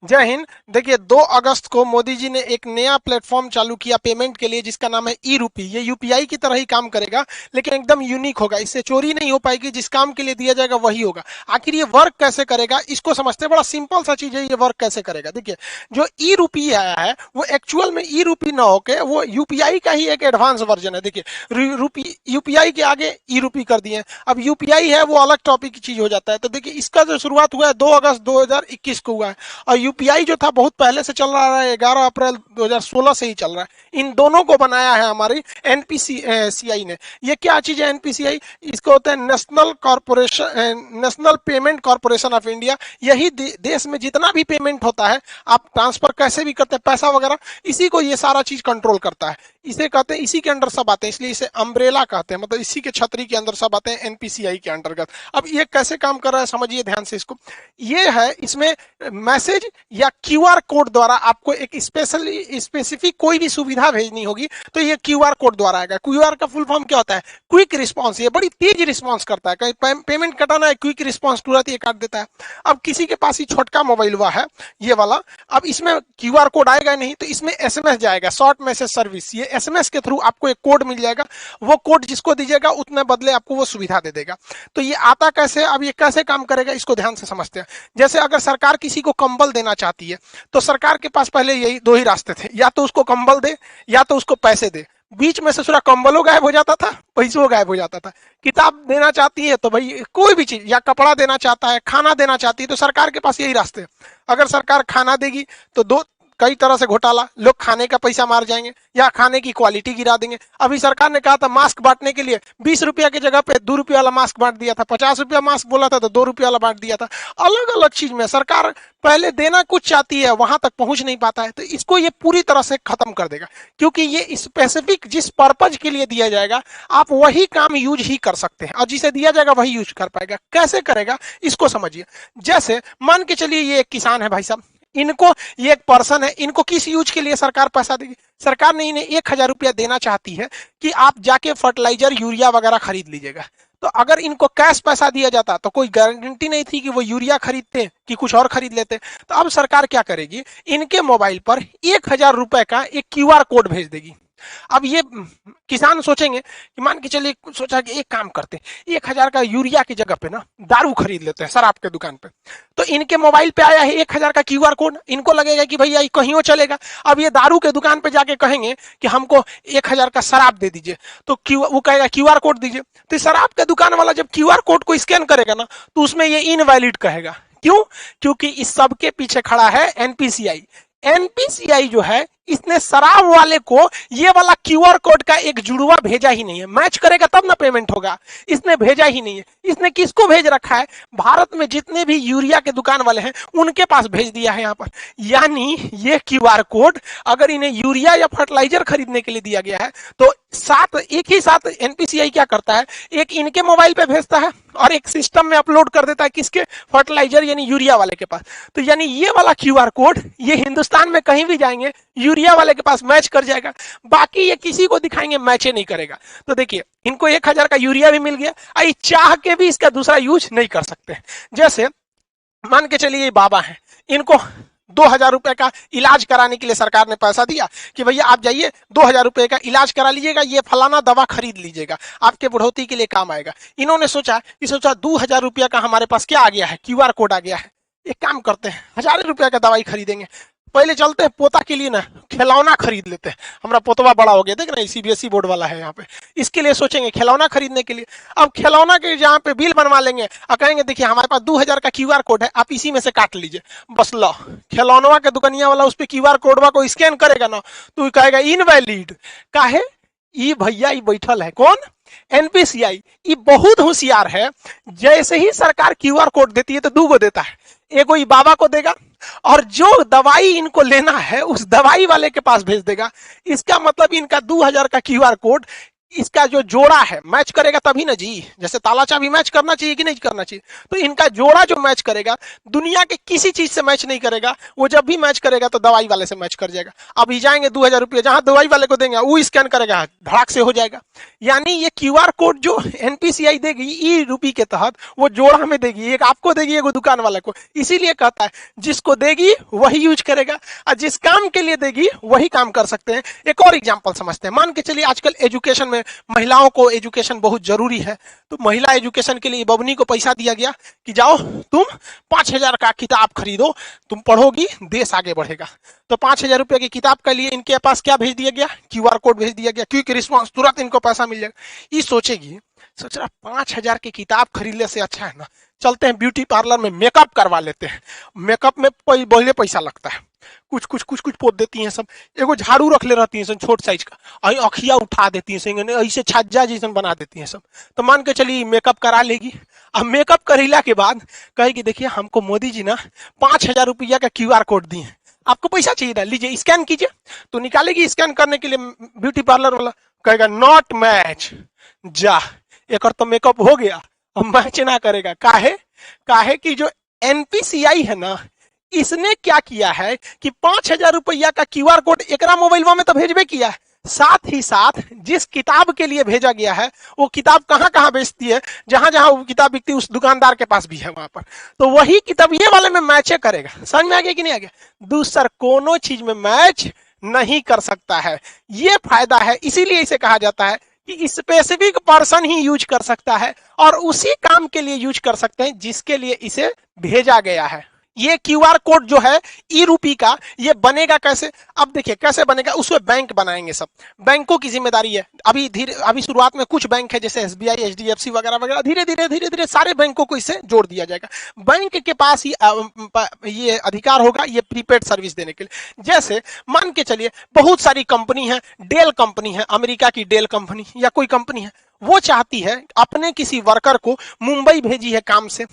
जय हिंद। देखिए 2 अगस्त को मोदी जी ने एक नया प्लेटफॉर्म चालू किया पेमेंट के लिए, जिसका नाम है ई रूपी। ये यूपीआई की तरह ही काम करेगा, लेकिन एकदम यूनिक होगा। इससे चोरी नहीं हो पाएगी, जिस काम के लिए दिया जाएगा वही होगा। आखिर ये वर्क कैसे करेगा, इसको समझते हैं। बड़ा सिंपल सा चीज है, ये वर्क कैसे करेगा। देखिए, जो ई रूपी आया है वो एक्चुअल में ई रूपी ना होके वो यूपीआई का ही एक एडवांस वर्जन है। देखिए, रूपी यूपीआई के आगे ई रूपी कर दिए। अब यूपीआई है वो अलग टॉपिक की चीज हो जाता है। तो देखिए, इसका जो शुरुआत हुआ है 2 अगस्त 2021 को हुआ है, और यूपीआई जो था बहुत पहले से चल रहा है, 11 अप्रैल 2016 से ही चल रहा है। इन दोनों को बनाया है हमारी एनपीसीआई ने। ये क्या चीज है एनपीसीआई? इसको होता है national payment corporation of India. यही देश में जितना भी पेमेंट होता है, आप ट्रांसफर कैसे भी करते हैं पैसा वगैरह, इसी को ये सारा चीज कंट्रोल करता है। इसे कहते हैं, इसी के अंडर सब आते हैं, इसलिए इसे अम्ब्रेला कहते हैं। मतलब इसी के छतरी के अंदर सब आते हैं एनपीसीआई के अंतर्गत। अब ये कैसे काम कर रहा है समझिए ध्यान से इसको। ये है, इसमें मैसेज या क्यूआर कोड द्वारा आपको एक स्पेसिफिक कोई भी सुविधा भेजनी होगी तो ये क्यूआर कोड द्वारा आएगा। क्यूआर का फुल फॉर्म क्या होता है? Quick response. ये बड़ी तेज रिस्पांस करता है। कहीं पेमेंट कटाना है, क्विक रिस्पांस तुरंत ये काट देता है। अब किसी के पास ही छोटका मोबाइल हुआ है ये वाला, अब इसमें क्यूआर कोड आएगा नहीं, तो इसमें एसएमएस जाएगा, शॉर्ट मैसेज सर्विस। ये एसएमएस के थ्रू आपको एक कोड मिल जाएगा। वो कोड जिसको दीजिएगा उतने बदले आपको वो सुविधा दे देगा। तो ये आता कैसे, अब ये कैसे काम करेगा इसको ध्यान से समझते हैं। जैसे अगर सरकार किसी को कंबल देना चाहती है, तो सरकार के पास पहले यही 2 ही रास्ते थे, या तो उसको कंबल दे या तो उसको पैसे दे। बीच में से पूरा कंबलों गायब हो जाता था, पैसों गायब हो जाता था। किताब देना चाहती है तो भाई कोई भी चीज, या कपड़ा देना चाहता है, खाना देना चाहती है, तो सरकार के पास यही रास्ते हैं। अगर सरकार खाना देगी तो दो कई तरह से घोटाला, लोग खाने का पैसा मार जाएंगे या खाने की क्वालिटी गिरा देंगे। अभी सरकार ने कहा था मास्क बांटने के लिए 20 रुपया की जगह पे 2 रुपया वाला मास्क बांट दिया था, 50 रुपया मास्क बोला था तो 2 रुपया वाला बांट दिया था। अलग अलग चीज में सरकार पहले देना कुछ चाहती है, वहां तक पहुंच नहीं पाता है, तो इसको ये पूरी तरह से खत्म कर देगा। क्योंकि ये स्पेसिफिक जिस पर्पज के लिए दिया जाएगा आप वही काम यूज ही कर सकते हैं, और जिसे दिया जाएगा वही यूज कर पाएगा। कैसे करेगा इसको समझिए। जैसे मान के चलिए ये एक किसान है भाई साहब, इनको, ये एक पर्सन है, इनको किस यूज के लिए सरकार पैसा देगी? सरकार ने इन्हें 1000 रुपया देना चाहती है कि आप जाके फर्टिलाइजर यूरिया वगैरह खरीद लीजिएगा। तो अगर इनको कैश पैसा दिया जाता तो कोई गारंटी नहीं थी कि वो यूरिया खरीदते कि कुछ और खरीद लेते। तो अब सरकार क्या करेगी, इनके मोबाइल पर 1000 रुपए का एक क्यूआर कोड भेज देगी। अब ये किसान सोचेंगे कि मान के चलिए, सोचा कि एक काम करते हैं, 1000 का यूरिया की जगह पे ना दारू खरीद लेते हैं शराब के दुकान पे। तो इनके मोबाइल पे आया है 1000 का क्यूआर कोड, इनको लगेगा कि भैया कहीं चलेगा। अब ये दारू के दुकान पे जाके कहेंगे कि हमको 1000 का शराब दे दीजिए, तो वो कहेगा क्यूआर कोड दीजिए। तो शराब के दुकान वाला जब क्यूआर कोड को स्कैन करेगा ना, तो उसमें ये इनवैलिड कहेगा। क्यों? क्योंकि इस सब के पीछे खड़ा है एनपीसीआई। एनपीसीआई जो है, इसने शराब वाले को ये वाला क्यूआर कोड का एक जुड़वा भेजा ही नहीं है। मैच करेगा तब ना पेमेंट होगा, इसने भेजा ही नहीं है। इसने किसको भेज रखा है? भारत में जितने भी यूरिया के दुकान वाले हैं उनके पास भेज दिया है यहाँ पर। यानी ये क्यूआर कोड अगर इन्हें यूरिया या फर्टिलाइजर खरीदने के लिए दिया गया है, तो एक ही साथ एनपीसीआई क्या करता है, एक इनके मोबाइल पे भेजता है और एक सिस्टम में अपलोड कर देता है, किसके? फर्टिलाइजर यानी यूरिया वाले के पास। तो यानी ये वाला क्यूआर कोड ये हिंदुस्तान में कहीं भी जाएंगे यूरिया वाले के पास मैच कर जाएगा, बाकी ये किसी को दिखाएंगे मैच नहीं करेगा। तो देखिए, इनको 1000 का यूरिया भी मिल गया, आई चाह के भी इसका दूसरा यूज नहीं कर सकते। जैसे मान के चलिए ये बाबा है, इनको 2000 रुपए का इलाज कराने के लिए सरकार ने पैसा दिया कि भैया आप जाइए 2000 रुपए का इलाज करा लीजिएगा, ये फलाना दवा खरीद लीजिएगा, आपके बुढ़ौती के लिए काम आएगा। इन्होंने सोचा 2000 रुपया का हमारे पास क्या आ गया है, क्यूआर कोड आ गया है। एक काम करते हैं, 1000 रुपया का दवाई खरीदेंगे, पहले चलते हैं पोता के लिए ना खिलौना खरीद लेते हैं। हमारा पोतवा बड़ा हो गया, देख ना सीबीएसई बोर्ड वाला है यहाँ पे, इसके लिए सोचेंगे खिलौना खरीदने के लिए। अब खिलौना के जहाँ पे बिल बनवा लेंगे और कहेंगे देखिए हमारे पास 2000 का क्यूआर कोड है, आप इसी में से काट लीजिए, बस लो। खिलौनवा के दुकानिया वाला उस पर क्यूआर कोडवा को स्कैन करेगा ना, तो कहेगा इनवैलिड। काहे? ई भैया ई बैठल है कौन? एनपीसीआई। ये बहुत होशियार है। जैसे ही सरकार क्यूआर कोड देती है तो 2 गो देता है, एगो ई बाबा को देगा और जो दवाई इनको लेना है उस दवाई वाले के पास भेज देगा। इसका मतलब इनका 2000 का क्यूआर कोड इसका जो जोड़ा है मैच करेगा तभी ना जी, जैसे ताला चाबी मैच करना चाहिए कि नहीं करना चाहिए, तो इनका जोड़ा जो मैच करेगा दुनिया के किसी चीज से मैच नहीं करेगा। वो जब भी मैच करेगा तो दवाई वाले से मैच कर जाएगा। अभी जाएंगे 2000 रुपये जहां दवाई वाले को देंगे वो स्कैन करेगा, धड़ाक से हो जाएगा। यानी ये क्यूआर कोड जो एनपीसीआई देगी ई रूपी के तहत, वो जोड़ा में देगी, एक आपको देगी एक दुकान वाले को। इसीलिए कहता है जिसको देगी वही यूज करेगा, और जिस काम के लिए देगी वही काम कर सकते हैं। एक और एग्जांपल समझते हैं। मान के चलिए आजकल एजुकेशन में महिलाओं को एजुकेशन बहुत जरूरी है, तो महिला एजुकेशन के लिए बबनी को पैसा दिया गया कि जाओ तुम 5000 का किताब खरीदो, तुम पढ़ोगी देश आगे बढ़ेगा। तो 5000 रुपये की किताब के लिए इनके पास क्या भेज दिया गया, क्यूआर कोड भेज दिया गया, क्विक रिस्पॉन्स, तुरंत इनको पैसा मिल जाएगा। ये सोचेगी, सोच रहा 5000 की किताब खरीदने से अच्छा है ना चलते हैं ब्यूटी पार्लर में मेकअप करवा लेते हैं। मेकअप में बहुत पैसा लगता है, कुछ पोत देती हैं सब, एगो झाड़ू रख ले रहती हैं सब छोट साइज का, अही अखिया उठा देती हैं, ऐसे छज्जा जैसन बना देती हैं सब। तो मान के चलिए मेकअप करा लेगी। अब मेकअप करेला के बाद कहेगी देखिए हमको मोदी जी ना 5000 रुपया का क्यूआर कोड दिए हैं, आपको पैसा चाहिए था, लीजिए स्कैन कीजिए। तो निकालेगी स्कैन करने के लिए, ब्यूटी पार्लर वाला कहेगा नॉट मैच, जा एक तो मेकअप हो गया, अब मैच ना करेगा। काहे कि जो एनपीसीआई है ना, इसने क्या किया है कि 5000 रुपया का क्यूआर कोड एकरा मोबाइलवा में तो भेजबे किया है, साथ ही साथ जिस किताब के लिए भेजा गया है वो किताब कहां कहां बेचती है, जहां जहां वो किताब बिकती है उस दुकानदार के पास भी है वहां पर, तो वही किताब ये वाले में मैच करेगा। समझ में आ गया कि नहीं आ गया? दूसर कोनो चीज में मैच नहीं कर सकता है, ये फायदा है। इसीलिए इसे कहा जाता है कि स्पेसिफिक पर्सन ही यूज कर सकता है और उसी काम के लिए यूज कर सकते हैं जिसके लिए इसे भेजा गया है। ये क्यूआर कोड जो है ई रूपी का, ये बनेगा कैसे? अब देखिए कैसे बनेगा, उसमें बैंक बनाएंगे सब, बैंकों की जिम्मेदारी है। अभी शुरुआत में कुछ बैंक है जैसे एसबीआई, एचडीएफसी वगैरह वगैरह, धीरे धीरे सारे बैंकों को इससे जोड़ दिया जाएगा। बैंक के पास ही ये अधिकार होगा ये प्रीपेड सर्विस देने के लिए। जैसे मान के चलिए बहुत सारी कंपनी है, डेल कंपनी है, अमेरिका की डेल कंपनी या कोई कंपनी है, वो चाहती है अपने किसी वर्कर को मुंबई भेजी है काम से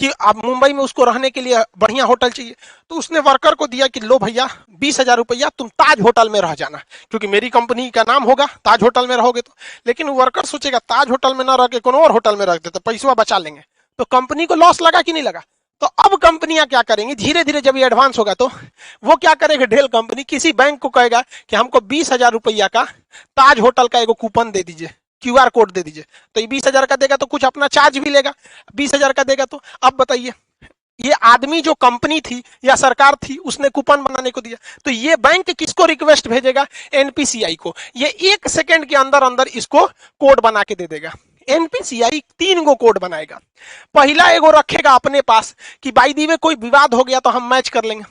कि अब मुंबई में उसको रहने के लिए बढ़िया होटल चाहिए, तो उसने वर्कर को दिया कि लो भैया 20,000 रुपया तुम ताज होटल में रह जाना, क्योंकि मेरी कंपनी का नाम होगा, ताज होटल में रहोगे तो। लेकिन वर्कर सोचेगा ताज होटल में ना रह के कोनो और होटल में रख देते, पैसा बचा लेंगे, तो कंपनी को लॉस लगा कि नहीं लगा? तो अब कंपनियां क्या करेंगी, धीरे धीरे जब ये एडवांस होगा तो वो क्या करेगा, डेल कंपनी किसी बैंक को कहेगा कि हमको 20,000 रुपया का ताज होटल का एगो कूपन दे दीजिए, क्यूआर कोड दे दीजिए। तो ये 20,000 का देगा तो कुछ अपना चार्ज भी लेगा, 20,000 का देगा। तो अब बताइए ये आदमी जो कंपनी थी या सरकार थी उसने कूपन बनाने को दिया, तो ये बैंक किसको रिक्वेस्ट भेजेगा, एनपीसीआई को। ये 1 सेकंड के अंदर अंदर इसको कोड बना के दे देगा। एनपीसीआई 3 गो कोड बनाएगा। पहला एगो रखेगा अपने पास कि बाई दी में कोई विवाद हो गया तो हम मैच कर लेंगे,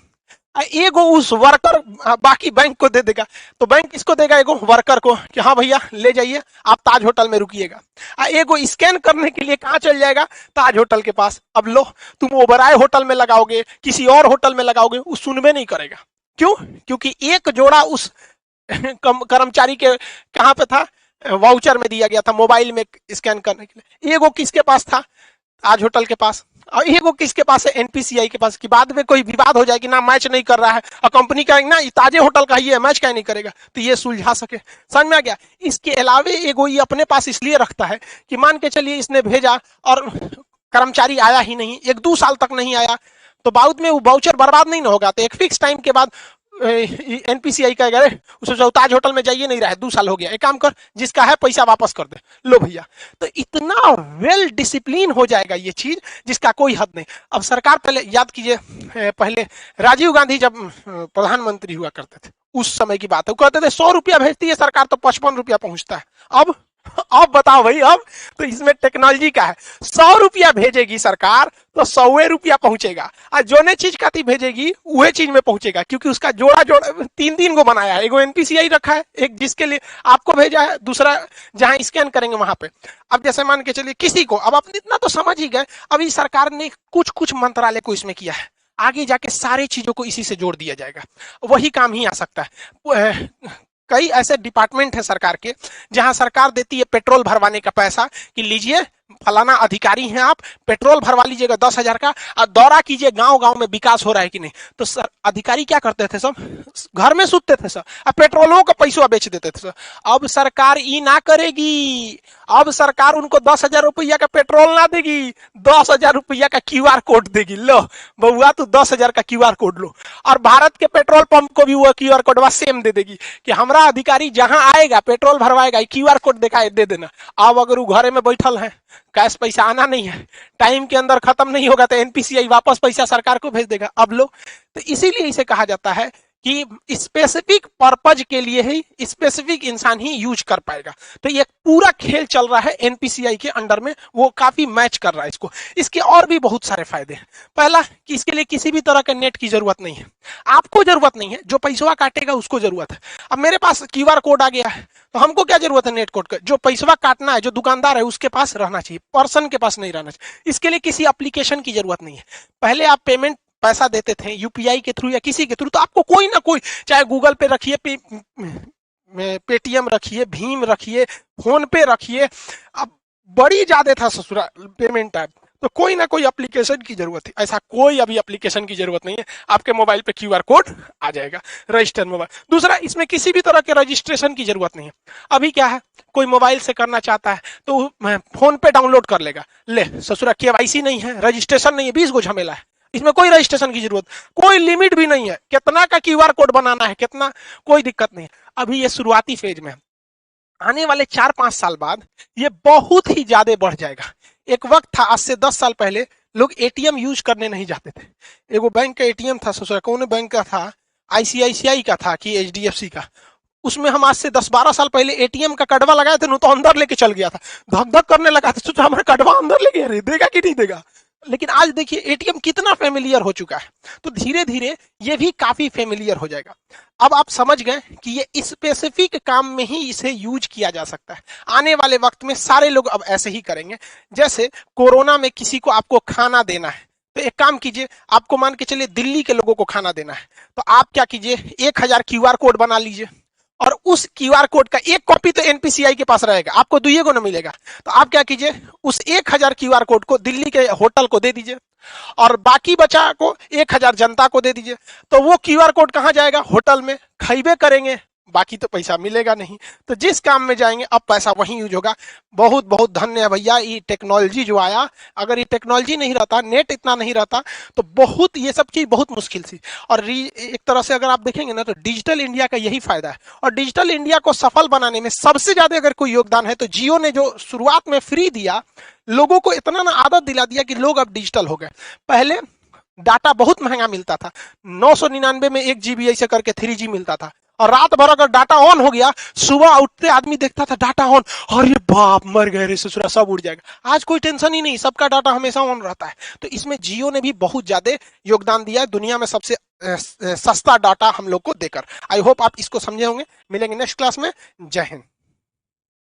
एगो उस वर्कर बाकी बैंक को दे देगा। तो बैंक किसको देगा, एगो वर्कर को कि हाँ भैया ले जाइए आप ताज होटल में रुकिएगा। एगो स्कैन करने के लिए कहाँ चल जाएगा, ताज होटल के पास। अब लो तुम ओबराय होटल में लगाओगे, किसी और होटल में लगाओगे, वो सुनबे नहीं करेगा। क्यों? क्योंकि एक जोड़ा उस कर्मचारी के कहाँ पे था, वाउचर में दिया गया था मोबाइल में स्कैन करने के लिए। एगो किसके पास था, ताज होटल के पास, और एगो किसके पास है, एनपीसीआई के पास, कि बाद में कोई विवाद हो जाए कि ना मैच नहीं कर रहा है और कंपनी का ना ताजे होटल का ही है, मैच क्या नहीं करेगा, तो ये सुलझा सके। समझ में आ गया? इसके अलावे एगो ये अपने पास इसलिए रखता है कि मान के चलिए इसने भेजा और कर्मचारी आया ही नहीं, 1-2 साल तक नहीं आया, तो बाद में वो वाउचर बर्बाद नहीं होगा। तो एक फिक्स टाइम के बाद एनपीसीआई कहेगा अरे उसे ताज होटल में जाइए, नहीं रहा है, 2 साल हो गया, एक काम कर जिसका है पैसा वापस कर दे, लो भैया। तो इतना वेल डिसिप्लिन हो जाएगा ये चीज जिसका कोई हद नहीं। अब सरकार पहले याद कीजिए, पहले राजीव गांधी जब प्रधानमंत्री हुआ करते थे उस समय की बात है, वो कहते थे 100 रुपया भेजती है सरकार तो 55 रुपया पहुंचता है। अब बताओ भाई, अब तो इसमें टेक्नोलॉजी का है, 100 रुपया भेजेगी सरकार तो 100 रुपया पहुंचेगा, और जो ने चीज काती भेजेगी वही चीज में पहुंचेगा, क्योंकि उसका जोड़ा 3 को बनाया है। एगो एनपीसीआई रखा है, एक जिसके लिए आपको भेजा है, दूसरा जहां स्कैन करेंगे वहां पे। अब जैसे मान के चलिए किसी को, अब अपने इतना तो समझ ही गए, अभी सरकार ने कुछ मंत्रालय को इसमें किया है, आगे जाके सारी चीजों को इसी से जोड़ दिया जाएगा, वही काम ही आ सकता है। कई ऐसे डिपार्टमेंट है सरकार के जहां सरकार देती है पेट्रोल भरवाने का पैसा कि लीजिए फलाना अधिकारी हैं आप, पेट्रोल भरवा लीजिएगा 10,000 का और दौरा कीजिए गांव गांव में विकास हो रहा है कि नहीं। तो सर अधिकारी क्या करते थे सब, घर में सुतते थे सर, और पेट्रोलों का पैसा बेच देते थे सर। अब सरकार ये ना करेगी, अब सरकार उनको 10,000 रुपया का पेट्रोल ना देगी, 10,000 रुपया का QR कोड देगी। लो बउआ तू 10,000 का QR कोड लो, और भारत के पेट्रोल पंप को भी वो QR कोड सेम दे देगी कि हमारा अधिकारी जहां आएगा पेट्रोल भरवाएगा, QR कोड दिखाए दे देना। अब अगर वो घरे में बैठल है, कैश पैसा आना नहीं है, टाइम के अंदर खत्म नहीं होगा, तो NPCI वापस पैसा सरकार को भेज देगा। अब लो, तो इसीलिए इसे कहा जाता है कि स्पेसिफिक पर्पज के लिए ही स्पेसिफिक इंसान ही यूज कर पाएगा। तो ये पूरा खेल चल रहा है NPCI के अंडर में, वो काफी मैच कर रहा है इसको। इसके और भी बहुत सारे फायदे हैं। पहला कि इसके लिए किसी भी तरह के नेट की जरूरत नहीं है, आपको जरूरत नहीं है, जो पैसा काटेगा उसको जरूरत है। अब मेरे पास QR कोड आ गया है, तो हमको क्या जरूरत है नेट कोड का, जो पैसा काटना है, जो दुकानदार है उसके पास रहना चाहिए, पर्सन के पास नहीं रहना चाहिए। इसके लिए किसी एप्लीकेशन की जरूरत नहीं है। पहले आप पेमेंट पैसा देते थे UPI के थ्रू या किसी के थ्रू, तो आपको कोई ना कोई, चाहे गूगल पे रखिए, पेटीएम रखिए, भीम रखिए, फोन पे रखिए, अब बड़ी ज्यादा था ससुरा पेमेंट ऐप, तो कोई ना कोई एप्लीकेशन की जरूरत है। ऐसा कोई अभी एप्लीकेशन की जरूरत नहीं है, आपके मोबाइल पे QR कोड आ जाएगा, रजिस्टर मोबाइल। दूसरा, इसमें किसी भी तरह के रजिस्ट्रेशन की जरूरत नहीं है। अभी क्या है, कोई मोबाइल से करना चाहता है तो फोन पे डाउनलोड कर लेगा, ले ससुरा KYC नहीं है, रजिस्ट्रेशन नहीं है, 20 गो झमेला है। इसमें कोई रजिस्ट्रेशन की जरूरत, कोई लिमिट भी नहीं है, कितना का QR कोड बनाना है, कितना, कोई दिक्कत नहीं है। अभी ये शुरुआती फेज में, आने वाले 4-5 साल बाद ये बहुत ही ज्यादा बढ़ जाएगा। एक वक्त था, आज से 10 साल पहले लोग ATM यूज करने नहीं जाते थे। एगो बैंक का ATM था ससुरा, कौन बैंक का था, ICICI का था कि HDFC का, उसमें हम आज से 10-12 साल पहले ATM का कड़वा लगाए थे, तो अंदर लेके चल गया था, धक धक करने लगा था, सोचा हमारा कड़वा अंदर ले गया, देगा कि नहीं देगा। लेकिन आज देखिए ATM कितना फेमिलियर हो चुका है, तो धीरे धीरे ये भी काफी फेमिलियर हो जाएगा। अब आप समझ गए कि ये स्पेसिफिक काम में ही इसे यूज किया जा सकता है। आने वाले वक्त में सारे लोग अब ऐसे ही करेंगे। जैसे कोरोना में किसी को आपको खाना देना है, तो एक काम कीजिए, आपको मान के चलिए दिल्ली के लोगों को खाना देना है, तो आप क्या कीजिए, 1,000 QR कोड बना लीजिए, और उस QR कोड का एक कॉपी तो NPCI के पास रहेगा, आपको दुइये को ना मिलेगा। तो आप क्या कीजिए, उस 1,000 QR कोड को दिल्ली के होटल को दे दीजिए, और बाकी बचा को 1,000 जनता को दे दीजिए। तो वो QR कोड कहां जाएगा, होटल में, खाइबे करेंगे, बाकी तो पैसा मिलेगा नहीं। तो जिस काम में जाएंगे अब पैसा वहीं यूज होगा। बहुत बहुत धन्य है भैया ये टेक्नोलॉजी जो आया। अगर ये टेक्नोलॉजी नहीं रहता, नेट इतना नहीं रहता, तो बहुत ये सब चीज बहुत मुश्किल थी। और एक तरह से अगर आप देखेंगे ना, तो डिजिटल इंडिया का यही फायदा है। और डिजिटल इंडिया को सफल बनाने में सबसे ज्यादा अगर कोई योगदान है तो जियो ने, जो शुरुआत में फ्री दिया, लोगों को इतना ना आदत दिला दिया कि लोग अब डिजिटल हो गए। पहले डाटा बहुत महंगा मिलता था, 999 में 1 GB ऐसे करके 3G मिलता था, और रात भर अगर डाटा ऑन हो गया, सुबह उठते आदमी देखता था डाटा ऑन, अरे बाप मर गए रे ससुरा, सब उड़ जाएगा। आज कोई टेंशन ही नहीं, सबका डाटा हमेशा ऑन रहता है। तो इसमें जियो ने भी बहुत ज्यादा योगदान दिया है, दुनिया में सबसे सस्ता डाटा हम लोग को देकर। आई होप आप इसको समझे होंगे। मिलेंगे नेक्स्ट क्लास में। जय हिंद।